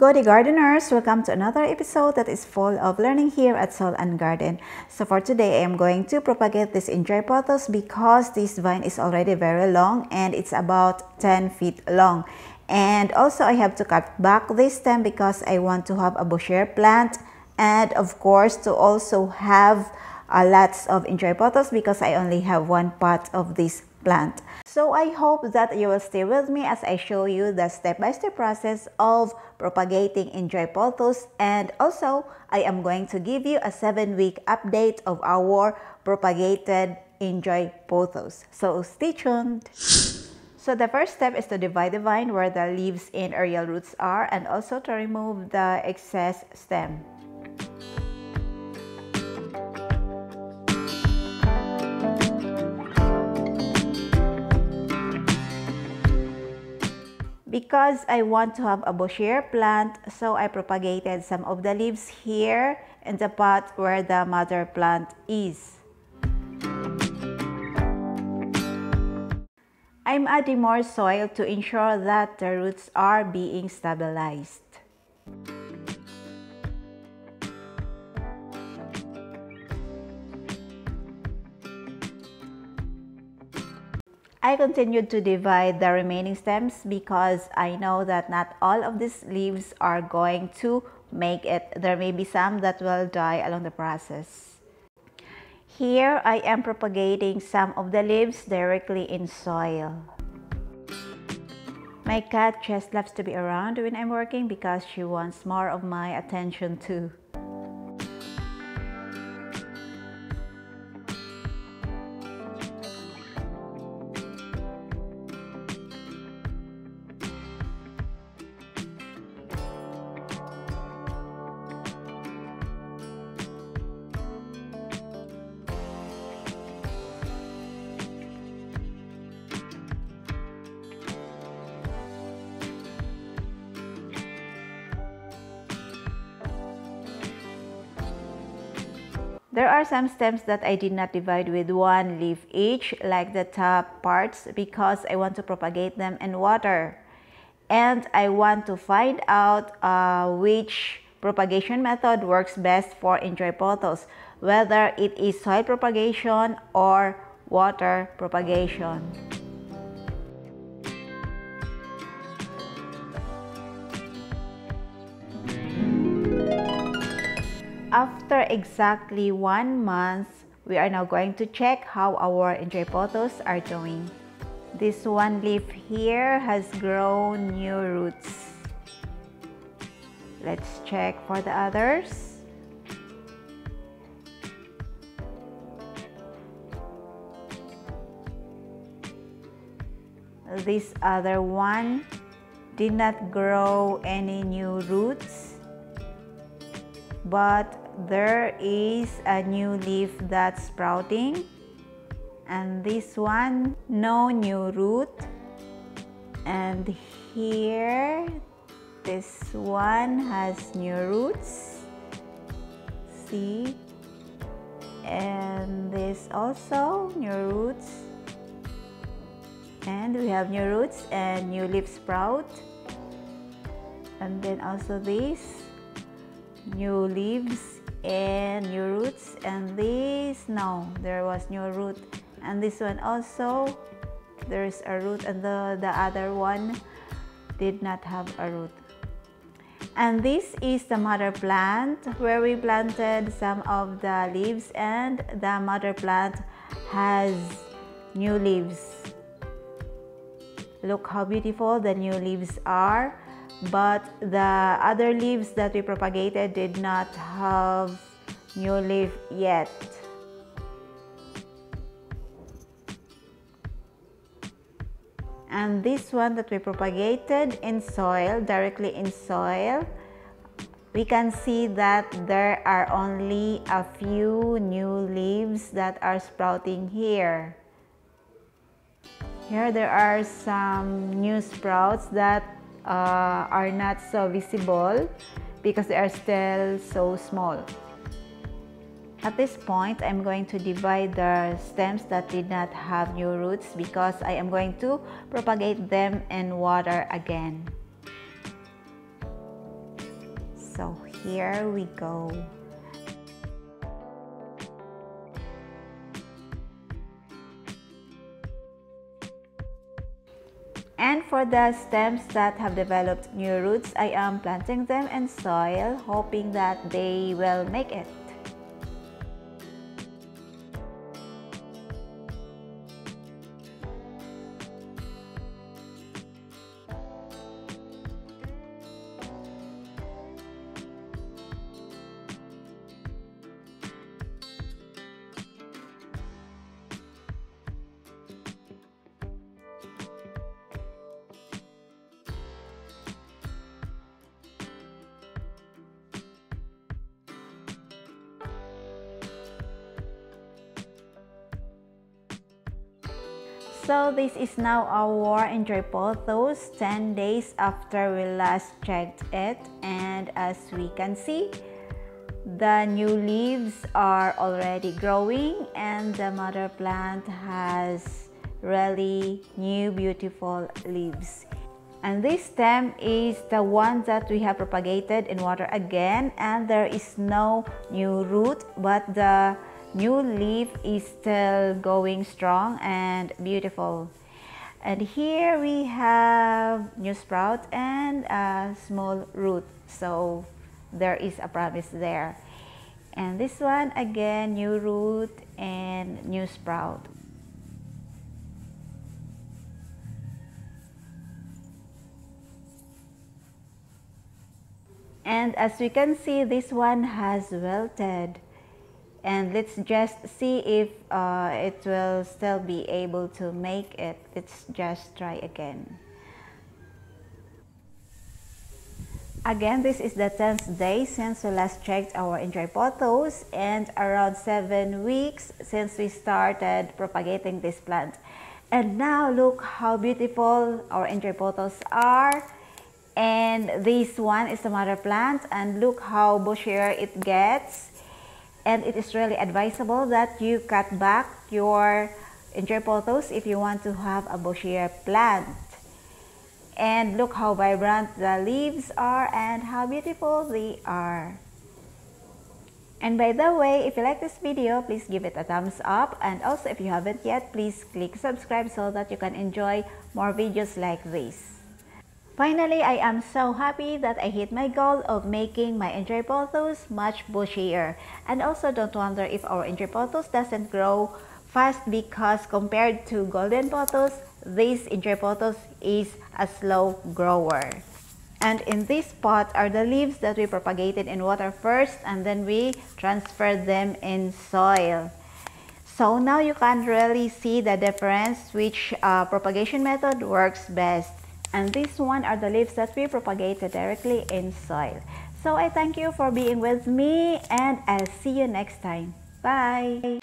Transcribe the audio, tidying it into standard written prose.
Godi gardeners, welcome to another episode that is full of learning here at Soul and Garden. So for today, I am going to propagate this Njoy Pothos because this vine is already very long and it's about 10 feet long. And also I have to cut back this stem because I want to have a boucher plant and of course to also have lots of Njoy Pothos because I only have one pot of this plant. So I hope that you will stay with me as I show you the step-by-step process of propagating Njoy Pothos, and also I am going to give you a 7-week update of our propagated Njoy Pothos. So stay tuned. So the first step is to divide the vine where the leaves and aerial roots are, and also to remove the excess stem. Because I want to have a boucher plant, so I propagated some of the leaves here in the pot where the mother plant is. I'm adding more soil to ensure that the roots are being stabilized. I continued to divide the remaining stems because I know that not all of these leaves are going to make it. There may be some that will die along the process. Here I am propagating some of the leaves directly in soil. My cat just loves to be around when I'm working because she wants more of my attention too. There are some stems that I did not divide with one leaf each, like the top parts, because I want to propagate them in water. And I want to find out which propagation method works best for Njoy Pothos, whether it is soil propagation or water propagation. After exactly 1 month, we are now going to check how our Njoy Pothos are doing. This one leaf here has grown new roots. Let's check for the others. This other one did not grow any new roots, but there is a new leaf that's sprouting, and this one no new root, and here this one has new roots, see, and this also new roots, and we have new roots and new leaf sprout, and then also this new leaves and new roots, and this no, there was new root, and this one also there is a root, and the other one did not have a root. And this is the mother plant where we planted some of the leaves, and the mother plant has new leaves. Look how beautiful the new leaves are. But the other leaves that we propagated did not have new leaf yet. And this one that we propagated in soil, directly in soil, we can see that there are only a few new leaves that are sprouting here. Here there are some new sprouts that are not so visible because they are still so small. At this point, I'm going to divide the stems that did not have new roots because I am going to propagate them in water again. So here we go. And for the stems that have developed new roots, I am planting them in soil, hoping that they will make it. So this is now our Njoy Pothos 10 days after we last checked it, and as we can see, the new leaves are already growing and the mother plant has really new beautiful leaves. And this stem is the one that we have propagated in water again, and there is no new root, but the new leaf is still going strong and beautiful. And here we have new sprout and a small root, so there is a promise there. And this one again, new root and new sprout. And as we can see, this one has wilted. And let's just see if it will still be able to make it. Let's just try again. Again, this is the 10th day since we last checked our Njoy Pothos, and around 7 weeks since we started propagating this plant. And now look how beautiful our Njoy Pothos are. And this one is the mother plant, and look how bushier it gets. And it is really advisable that you cut back your Njoy Pothos if you want to have a bushier plant. And look how vibrant the leaves are and how beautiful they are. And by the way, if you like this video, please give it a thumbs up. And also, if you haven't yet, please click subscribe so that you can enjoy more videos like this. Finally, I am so happy that I hit my goal of making my Njoy Pothos much bushier. And also, don't wonder if our Njoy Pothos doesn't grow fast, because compared to golden pothos, this Njoy Pothos is a slow grower. And in this pot are the leaves that we propagated in water first, and then we transferred them in soil. So now you can really see the difference which propagation method works best. And this one are the leaves that we propagated directly in soil. So I thank you for being with me, and I'll see you next time. Bye!